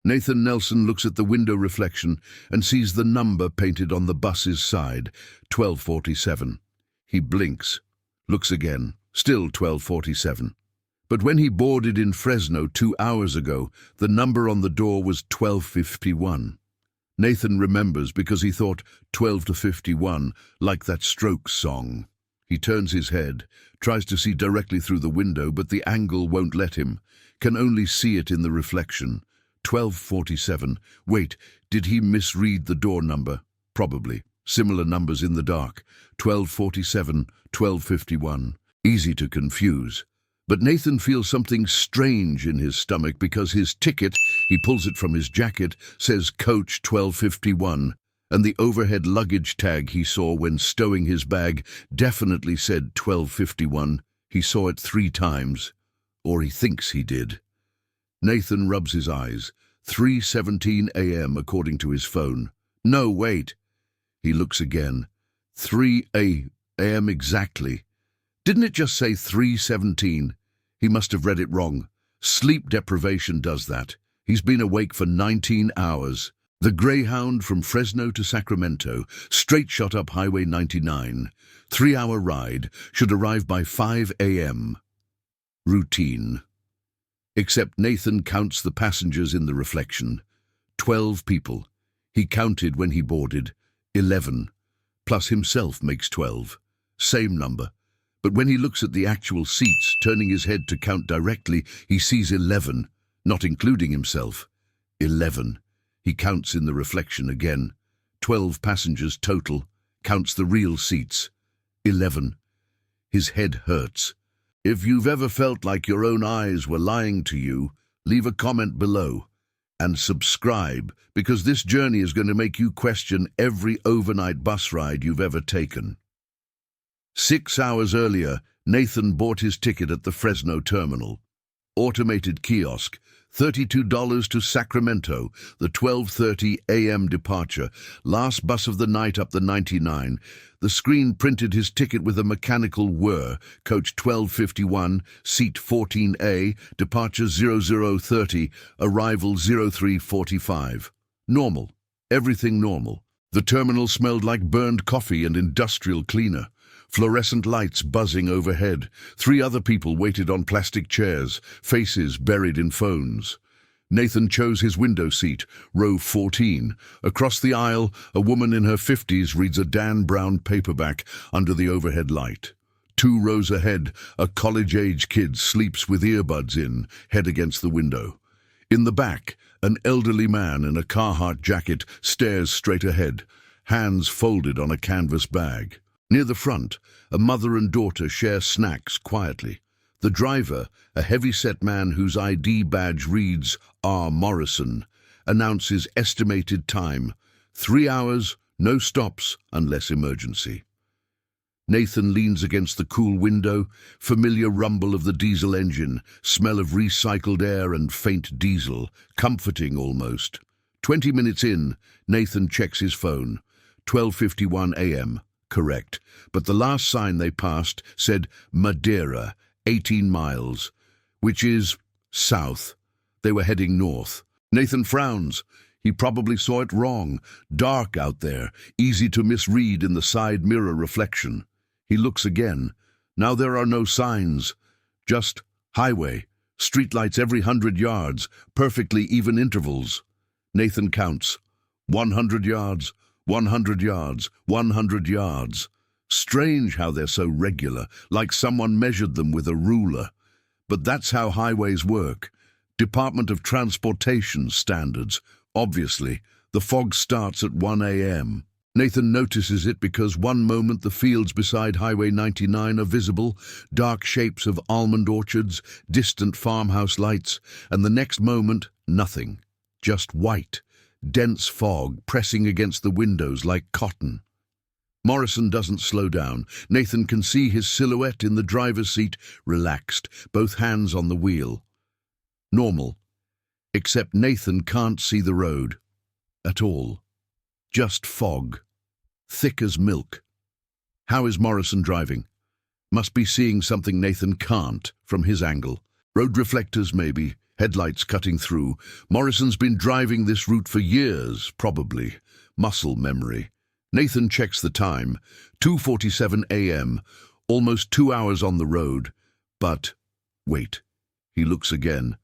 Nathan Nelson looks at the window reflection and sees the number painted on the bus's side, 1247. He blinks, looks again, still 1247. But when he boarded in Fresno 2 hours ago, the number on the door was 1251. Nathan remembers because he thought 12 to 51, like that Strokes song. He turns his head, tries to see directly through the window, but the angle won't let him, can only see it in the reflection. 1247. Wait, did he misread the door number? Probably. Similar numbers in the dark. 1247, 1251. Easy to confuse. But Nathan feels something strange in his stomach because his ticket, he pulls it from his jacket, says Coach 1251, and the overhead luggage tag he saw when stowing his bag definitely said 1251. He saw it 3 times. Or he thinks he did. Nathan rubs his eyes. 3:17 a.m. according to his phone. No, wait. He looks again. 3 a.m. exactly. Didn't it just say 3:17? He must have read it wrong. Sleep deprivation does that. He's been awake for 19 hours. The Greyhound from Fresno to Sacramento, straight shot up Highway 99. 3-hour ride, should arrive by 5 a.m. Routine. Except Nathan counts the passengers in the reflection. 12 people. He counted when he boarded. 11. Plus himself makes 12. Same number. But when he looks at the actual seats, turning his head to count directly, he sees 11, not including himself. 11. He counts in the reflection again. 12 passengers total. Counts the real seats. 11. His head hurts. If you've ever felt like your own eyes were lying to you, leave a comment below. And subscribe, because this journey is going to make you question every overnight bus ride you've ever taken. 6 hours earlier, Nathan bought his ticket at the Fresno terminal. Automated kiosk, $32 to Sacramento, the 12:30 a.m. departure, last bus of the night up the 99. The screen printed his ticket with a mechanical whir, coach 1251, seat 14A, departure 0030, arrival 0345. Normal. Everything normal. The terminal smelled like burned coffee and industrial cleaner. Fluorescent lights buzzing overhead. 3 other people waited on plastic chairs, faces buried in phones. Nathan chose his window seat, row 14. Across the aisle, a woman in her 50s reads a Dan Brown paperback under the overhead light. 2 rows ahead, a college-age kid sleeps with earbuds in, head against the window. In the back, an elderly man in a Carhartt jacket stares straight ahead, hands folded on a canvas bag. Near the front, a mother and daughter share snacks quietly. The driver, a heavy-set man whose ID badge reads R. Morrison, announces estimated time. 3 hours, no stops unless emergency. Nathan leans against the cool window, familiar rumble of the diesel engine, smell of recycled air and faint diesel, comforting almost. 20 minutes in, Nathan checks his phone. 12:51 a.m. Correct, but the last sign they passed said Madeira, 18 miles, which is south. They were heading north. Nathan frowns. He probably saw it wrong. Dark out there, easy to misread in the side mirror reflection. He looks again. Now there are no signs. Just highway, streetlights every 100 yards, perfectly even intervals. Nathan counts. 100 yards. 100 yards, 100 yards. Strange how they're so regular, like someone measured them with a ruler. But that's how highways work. Department of Transportation standards. Obviously, the fog starts at 1 a.m. Nathan notices it because one moment the fields beside Highway 99 are visible, dark shapes of almond orchards, distant farmhouse lights, and the next moment, nothing. Just white. Dense fog pressing against the windows like cotton. Morrison doesn't slow down. Nathan can see his silhouette in the driver's seat, relaxed, both hands on the wheel. Normal. Except Nathan can't see the road. At all. Just fog. Thick as milk. How is Morrison driving? Must be seeing something Nathan can't, from his angle. Road reflectors, maybe. Headlights cutting through. Morrison's been driving this route for years, probably. Muscle memory. Nathan checks the time. 2:47 a.m. Almost 2 hours on the road. But, wait. He looks again.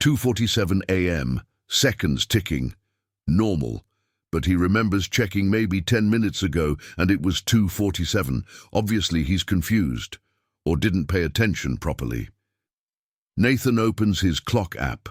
2:47 a.m. Seconds ticking. Normal. But he remembers checking maybe 10 minutes ago and it was 2:47. Obviously he's confused. Or didn't pay attention properly. Nathan opens his clock app.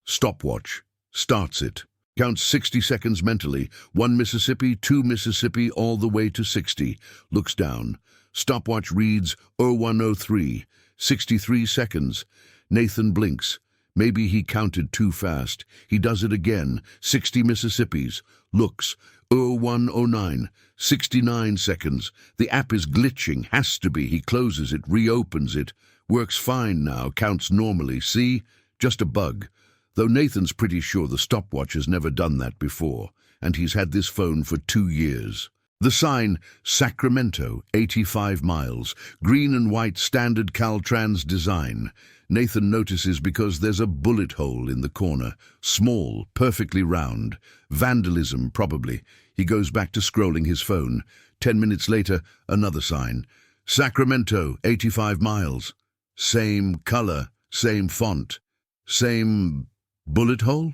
Stopwatch. Starts it. Counts 60 seconds mentally. 1 Mississippi, 2 Mississippi, all the way to 60. Looks down. Stopwatch reads 0103. 63 seconds. Nathan blinks. Maybe he counted too fast. He does it again. 60 Mississippis. Looks. 0109. 69 seconds. The app is glitching. Has to be. He closes it, reopens it. Works fine now. Counts normally. See? Just a bug. Though Nathan's pretty sure the stopwatch has never done that before, and he's had this phone for 2 years. The sign, Sacramento, 85 miles, green and white standard Caltrans design. Nathan notices because there's a bullet hole in the corner, small, perfectly round. Vandalism, probably. He goes back to scrolling his phone. 10 minutes later, another sign. Sacramento, 85 miles. Same color, same font, same bullet hole?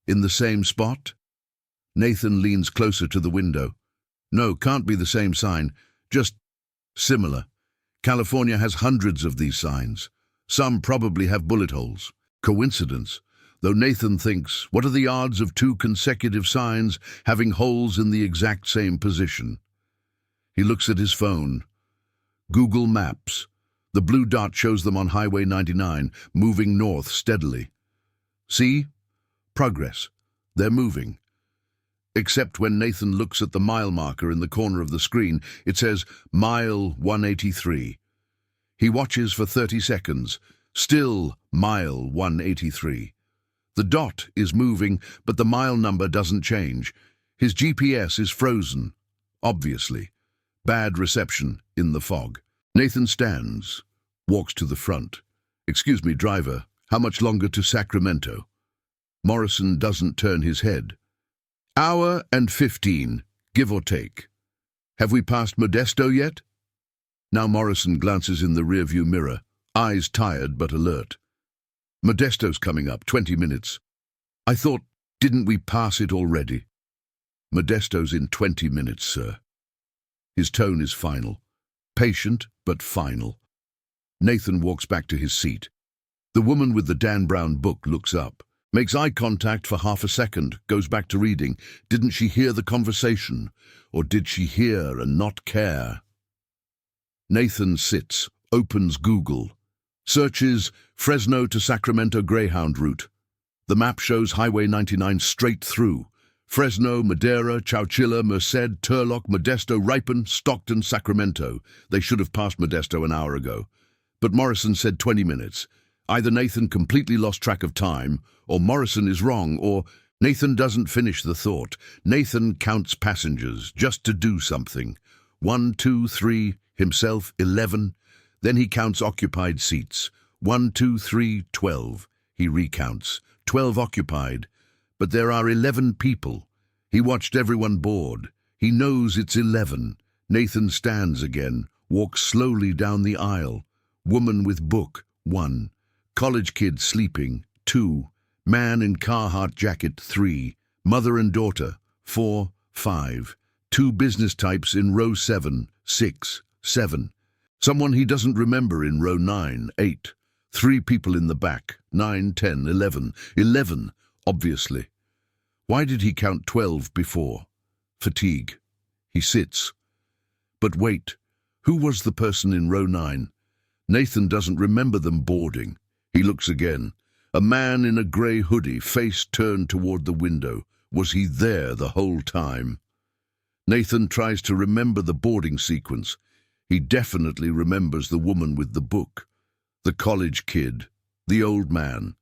In the same spot? Nathan leans closer to the window. No, can't be the same sign, just similar. California has hundreds of these signs. Some probably have bullet holes. Coincidence? Though Nathan thinks, what are the odds of 2 consecutive signs having holes in the exact same position? He looks at his phone. Google Maps. The blue dot shows them on Highway 99, moving north steadily. See? Progress. They're moving. Except when Nathan looks at the mile marker in the corner of the screen, it says mile 183. He watches for 30 seconds. Still mile 183. The dot is moving, but the mile number doesn't change. His GPS is frozen. Obviously. Bad reception in the fog. Nathan stands, walks to the front. Excuse me, driver, how much longer to Sacramento? Morrison doesn't turn his head. Hour and 15, give or take. Have we passed Modesto yet? Now Morrison glances in the rearview mirror, eyes tired but alert. Modesto's coming up, 20 minutes. I thought, didn't we pass it already? Modesto's in 20 minutes, sir. His tone is final. Patient, but final. Nathan walks back to his seat. The woman with the Dan Brown book looks up, makes eye contact for half a second, goes back to reading. Didn't she hear the conversation? Or did she hear and not care? Nathan sits, opens Google. Searches Fresno to Sacramento Greyhound route. The map shows Highway 99 straight through. Fresno, Madera, Chowchilla, Merced, Turlock, Modesto, Ripon, Stockton, Sacramento. They should have passed Modesto an hour ago. But Morrison said 20 minutes. Either Nathan completely lost track of time, or Morrison is wrong, or Nathan doesn't finish the thought. Nathan counts passengers, just to do something. 1, 2, 3, himself, 11. Then he counts occupied seats. 1, 2, 3, 12. He recounts. 12 occupied. But there are 11 people. He watched everyone board. He knows it's 11. Nathan stands again, walks slowly down the aisle. Woman with book, 1. College kid sleeping, 2. Man in Carhartt jacket, 3. Mother and daughter, 4, 5. 2 business types in row 7, 6, 7. Someone he doesn't remember in row 9, 8. 3 people in the back, 9, 10, 11. 11, obviously. Why did he count 12 before? Fatigue. He sits. But wait, who was the person in row 9? Nathan doesn't remember them boarding. He looks again. A man in a grey hoodie, face turned toward the window. Was he there the whole time? Nathan tries to remember the boarding sequence. He definitely remembers the woman with the book, the college kid, the old man,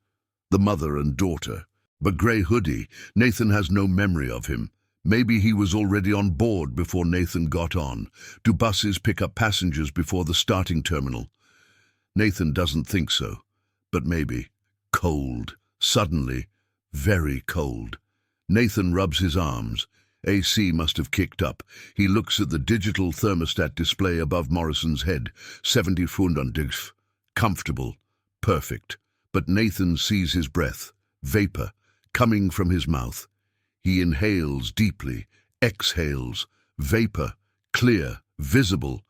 the mother and daughter. But grey hoodie, Nathan has no memory of him. Maybe he was already on board before Nathan got on. Do buses pick up passengers before the starting terminal? Nathan doesn't think so. But maybe. Cold. Suddenly, very cold. Nathan rubs his arms. AC must have kicked up. He looks at the digital thermostat display above Morrison's head. 70 comfortable, perfect. But Nathan sees his breath, vapor, coming from his mouth. He inhales deeply, exhales, vapor, clear, visible.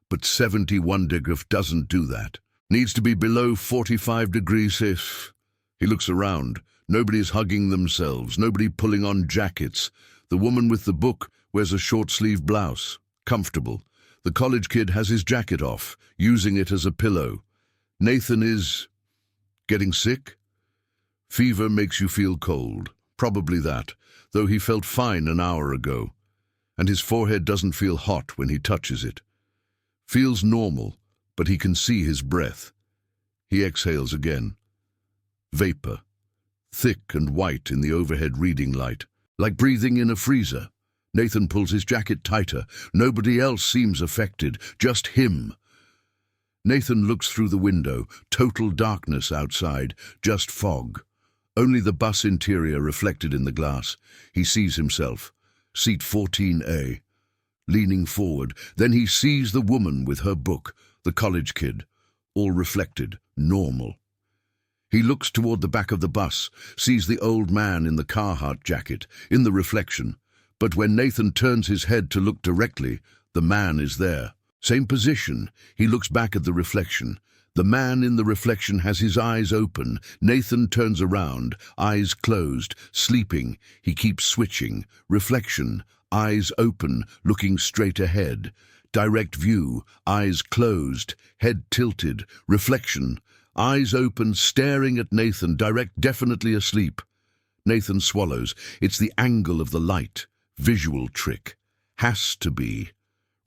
But 71 degrees doesn't do that. Needs to be below 45 degrees if... He looks around. Nobody's hugging themselves, nobody pulling on jackets. The woman with the book wears a short-sleeved blouse, comfortable. The college kid has his jacket off, using it as a pillow. Nathan is... getting sick? Fever makes you feel cold. Probably that, though he felt fine an hour ago. And his forehead doesn't feel hot when he touches it. Feels normal, but he can see his breath. He exhales again. Vapor. Thick and white in the overhead reading light, like breathing in a freezer. Nathan pulls his jacket tighter. Nobody else seems affected, just him. Nathan looks through the window. Total darkness outside, just fog. Only the bus interior reflected in the glass. He sees himself. Seat 14A. Leaning forward, then he sees the woman with her book, the college kid. All reflected, normal. He looks toward the back of the bus, sees the old man in the Carhartt jacket, in the reflection. But when Nathan turns his head to look directly, the man is there. Same position. He looks back at the reflection. The man in the reflection has his eyes open. Nathan turns around, eyes closed, sleeping. He keeps switching. Reflection, eyes open, looking straight ahead. Direct view, eyes closed, head tilted. Reflection, eyes open, staring at Nathan, direct, definitely asleep. Nathan swallows. It's the angle of the light. Visual trick. Has to be.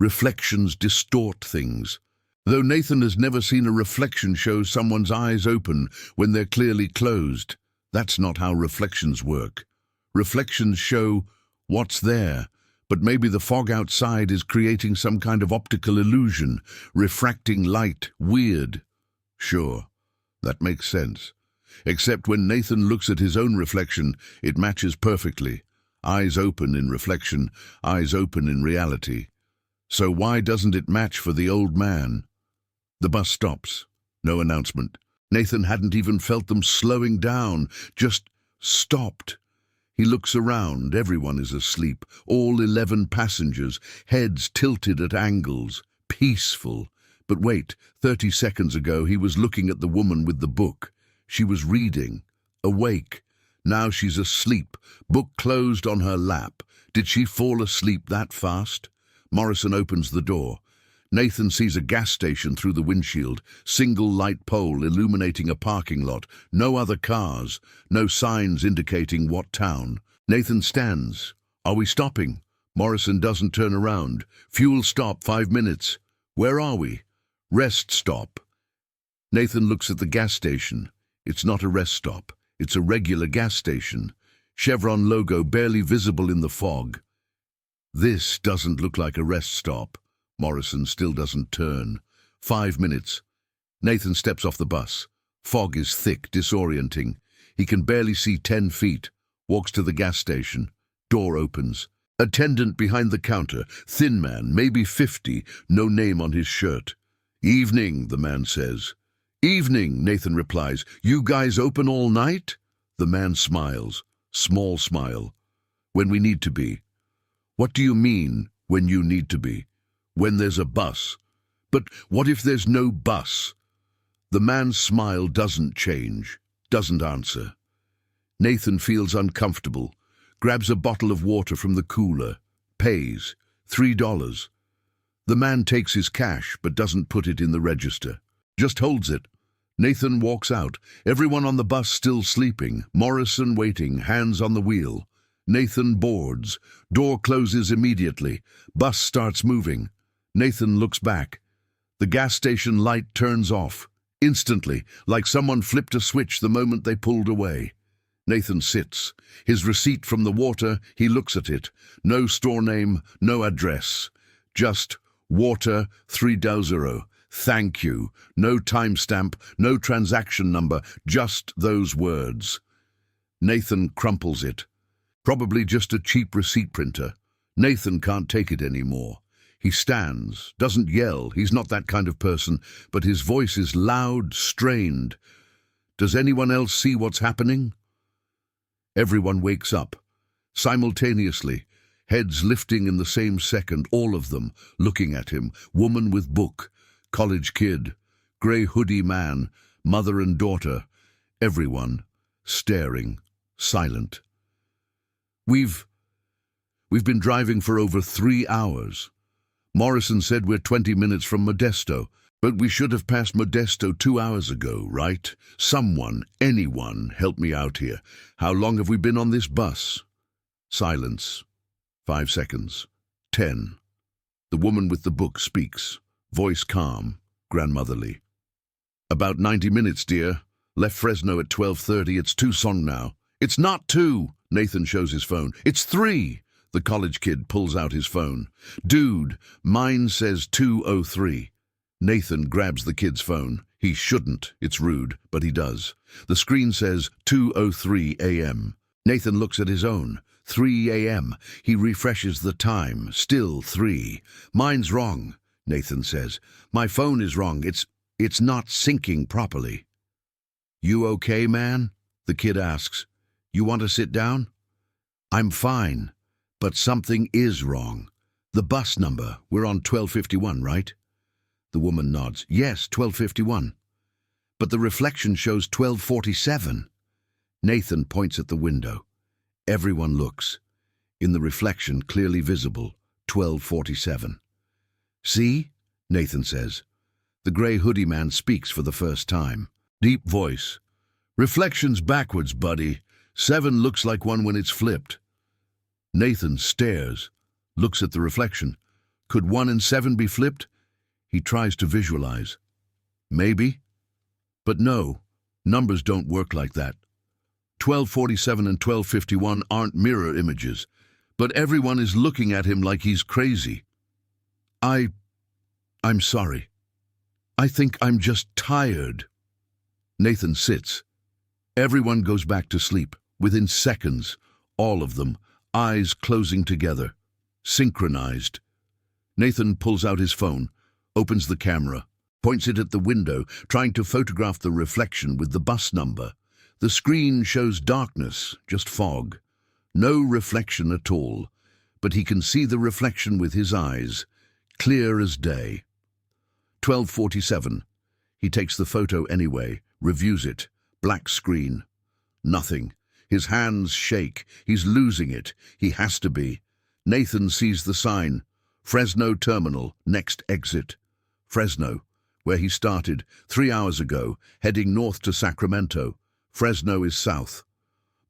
Reflections distort things. Though Nathan has never seen a reflection show someone's eyes open when they're clearly closed. That's not how reflections work. Reflections show what's there, but maybe the fog outside is creating some kind of optical illusion, refracting light, weird. Sure. That makes sense. Except when Nathan looks at his own reflection, it matches perfectly. Eyes open in reflection, eyes open in reality. So why doesn't it match for the old man? The bus stops. No announcement. Nathan hadn't even felt them slowing down, just stopped. He looks around. Everyone is asleep. All 11 passengers, heads tilted at angles. Peaceful. But wait, 30 seconds ago he was looking at the woman with the book. She was reading. Awake. Now she's asleep. Book closed on her lap. Did she fall asleep that fast? Morrison opens the door. Nathan sees a gas station through the windshield. Single light pole illuminating a parking lot. No other cars. No signs indicating what town. Nathan stands. Are we stopping? Morrison doesn't turn around. Fuel stop, 5 minutes. Where are we? Rest stop. Nathan looks at the gas station. It's not a rest stop. It's a regular gas station. Chevron logo barely visible in the fog. This doesn't look like a rest stop. Morrison still doesn't turn. 5 minutes. Nathan steps off the bus. Fog is thick, disorienting. He can barely see 10 feet. Walks to the gas station. Door opens. Attendant behind the counter. Thin man, maybe 50. No name on his shirt. Evening, the man says. Evening, Nathan replies. You guys open all night? The man smiles. Small smile. When we need to be. What do you mean, when you need to be? When there's a bus. But what if there's no bus? The man's smile doesn't change, doesn't answer. Nathan feels uncomfortable, grabs a bottle of water from the cooler, pays, $3. The man takes his cash but doesn't put it in the register, just holds it. Nathan walks out, everyone on the bus still sleeping, Morrison waiting, hands on the wheel. Nathan boards, door closes immediately, bus starts moving. Nathan looks back. The gas station light turns off, instantly, like someone flipped a switch the moment they pulled away. Nathan sits. His receipt from the water, he looks at it. No store name, no address. Just water, $3. Thank you. No timestamp, no transaction number, just those words. Nathan crumples it. Probably just a cheap receipt printer. Nathan can't take it anymore. He stands, doesn't yell, he's not that kind of person, but his voice is loud, strained. Does anyone else see what's happening? Everyone wakes up. Simultaneously, heads lifting in the same second, all of them, looking at him. Woman with book, college kid, grey hoodie man, mother and daughter. Everyone, staring, silent. We've been driving for over 3 hours. Morrison said we're 20 minutes from Modesto, but we should have passed Modesto 2 hours ago, right? Someone, anyone, help me out here. How long have we been on this bus? Silence. 5 seconds. 10. The woman with the book speaks, voice calm, grandmotherly. About 90 minutes, dear. Left Fresno at 12:30. It's Tucson now. It's not 2. Nathan shows his phone. It's 3. The college kid pulls out his phone. Dude, mine says 2:03. Nathan grabs the kid's phone. He shouldn't. It's rude, but he does. The screen says 2:03 a.m. Nathan looks at his own. 3 a.m. He refreshes the time. Still 3. Mine's wrong, Nathan says. My phone is wrong. It's not syncing properly. You okay, man? The kid asks. You want to sit down? I'm fine, but something is wrong. The bus number, we're on 1251, right? The woman nods. Yes, 1251. But the reflection shows 1247. Nathan points at the window. Everyone looks. In the reflection, clearly visible, 1247. See? Nathan says. The grey hoodie man speaks for the first time. Deep voice. Reflection's backwards, buddy. 7 looks like 1 when it's flipped. Nathan stares, looks at the reflection. Could 1 and 7 be flipped? He tries to visualize. Maybe. But no, numbers don't work like that. 1247 and 1251 aren't mirror images, but everyone is looking at him like he's crazy. I'm sorry. I think I'm just tired. Nathan sits. Everyone goes back to sleep. Within seconds, all of them, eyes closing together, synchronized. Nathan pulls out his phone, opens the camera, points it at the window, trying to photograph the reflection with the bus number. The screen shows darkness, just fog. No reflection at all, but he can see the reflection with his eyes, clear as day. 1247. He takes the photo anyway, reviews it. Black screen. Nothing. His hands shake. He's losing it. He has to be. Nathan sees the sign. Fresno Terminal, next exit. Fresno, where he started 3 hours ago, heading north to Sacramento. Fresno is south.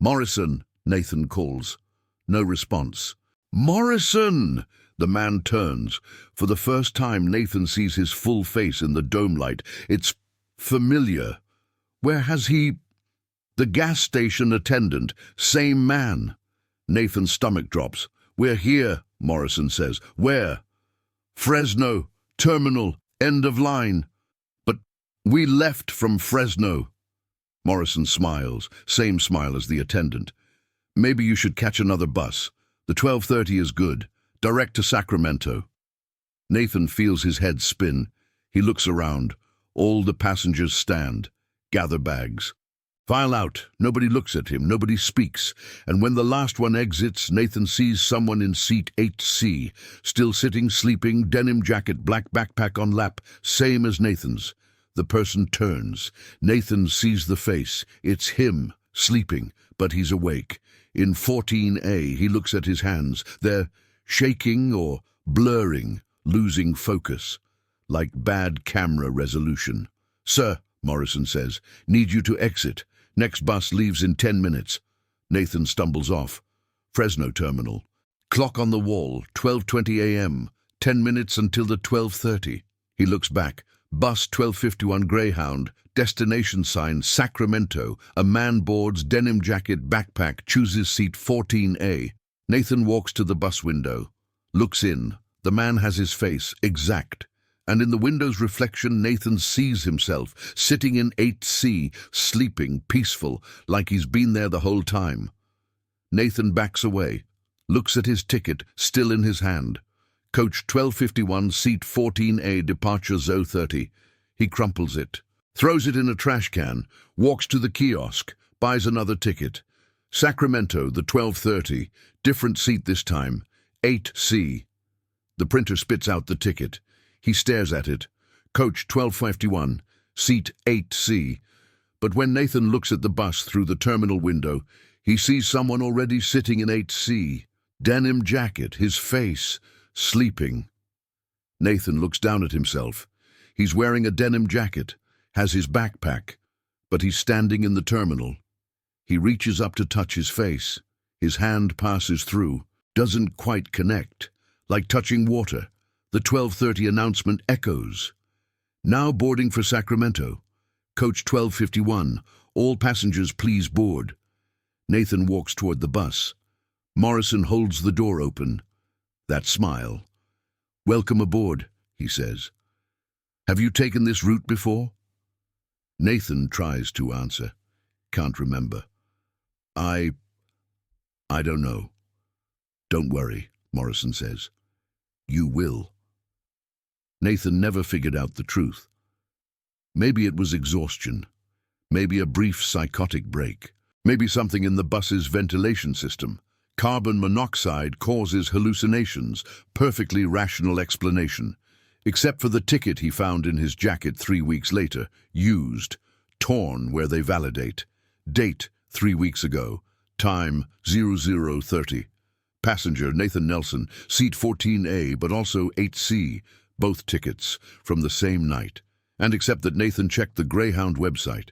Morrison, Nathan calls. No response. Morrison! The man turns. For the first time, Nathan sees his full face in the dome light. It's familiar. Where has he... The gas station attendant, same man. Nathan's stomach drops. We're here, Morrison says. Where? Fresno, terminal, end of line. But we left from Fresno. Morrison smiles, same smile as the attendant. Maybe you should catch another bus. The 12:30 is good. Direct to Sacramento. Nathan feels his head spin. He looks around. All the passengers stand, gather bags. File out. Nobody looks at him. Nobody speaks. And when the last one exits, Nathan sees someone in seat 8C, still sitting, sleeping, denim jacket, black backpack on lap, same as Nathan's. The person turns. Nathan sees the face. It's him, sleeping, but he's awake. In 14A, he looks at his hands. They're shaking or blurring, losing focus, like bad camera resolution. Sir, Morrison says, need you to exit. Next bus leaves in 10 minutes. Nathan stumbles off. Fresno Terminal. Clock on the wall, 12:20 a.m. 10 minutes until the 12:30. He looks back. Bus 1251 Greyhound. Destination sign, Sacramento. A man boards, denim jacket, backpack, chooses seat 14A. Nathan walks to the bus window. Looks in. The man has his face, exact. And in the window's reflection, Nathan sees himself, sitting in 8C, sleeping, peaceful, like he's been there the whole time. Nathan backs away, looks at his ticket, still in his hand. Coach 1251, seat 14A, departure Zo 30. He crumples it, throws it in a trash can, walks to the kiosk, buys another ticket. Sacramento, the 12:30, different seat this time, 8C. The printer spits out the ticket. He stares at it. Coach 1251, seat 8C. But when Nathan looks at the bus through the terminal window, he sees someone already sitting in 8C. Denim jacket, his face, sleeping. Nathan looks down at himself. He's wearing a denim jacket, has his backpack, but he's standing in the terminal. He reaches up to touch his face. His hand passes through, doesn't quite connect, like touching water. The 12:30 announcement echoes. Now boarding for Sacramento. Coach 1251, all passengers please board. Nathan walks toward the bus. Morrison holds the door open. That smile. Welcome aboard, he says. Have you taken this route before? Nathan tries to answer. Can't remember. I don't know. Don't worry, Morrison says. You will. Nathan never figured out the truth. Maybe it was exhaustion. Maybe a brief psychotic break. Maybe something in the bus's ventilation system. Carbon monoxide causes hallucinations. Perfectly rational explanation. Except for the ticket he found in his jacket 3 weeks later. Used. Torn where they validate. Date 3 weeks ago. Time 00:30. Passenger Nathan Nelson, seat 14A, but also 8C. Both tickets from the same night. And except that Nathan checked the Greyhound website.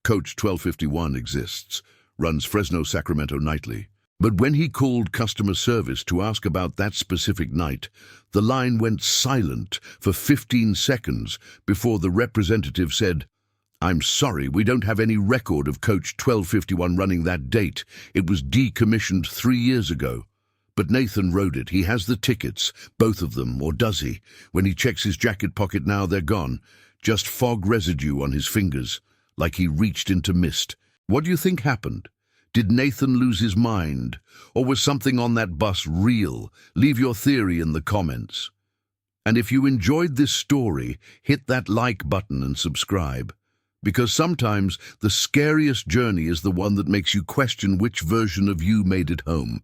Coach 1251 exists. Runs Fresno-Sacramento nightly. But when he called customer service to ask about that specific night, the line went silent for 15 seconds before the representative said, I'm sorry, we don't have any record of Coach 1251 running that date. It was decommissioned 3 years ago. But Nathan rode it. He has the tickets, both of them, or does he? When he checks his jacket pocket now, they're gone. Just fog residue on his fingers, like he reached into mist. What do you think happened? Did Nathan lose his mind? Or was something on that bus real? Leave your theory in the comments. And if you enjoyed this story, hit that like button and subscribe. Because sometimes the scariest journey is the one that makes you question which version of you made it home.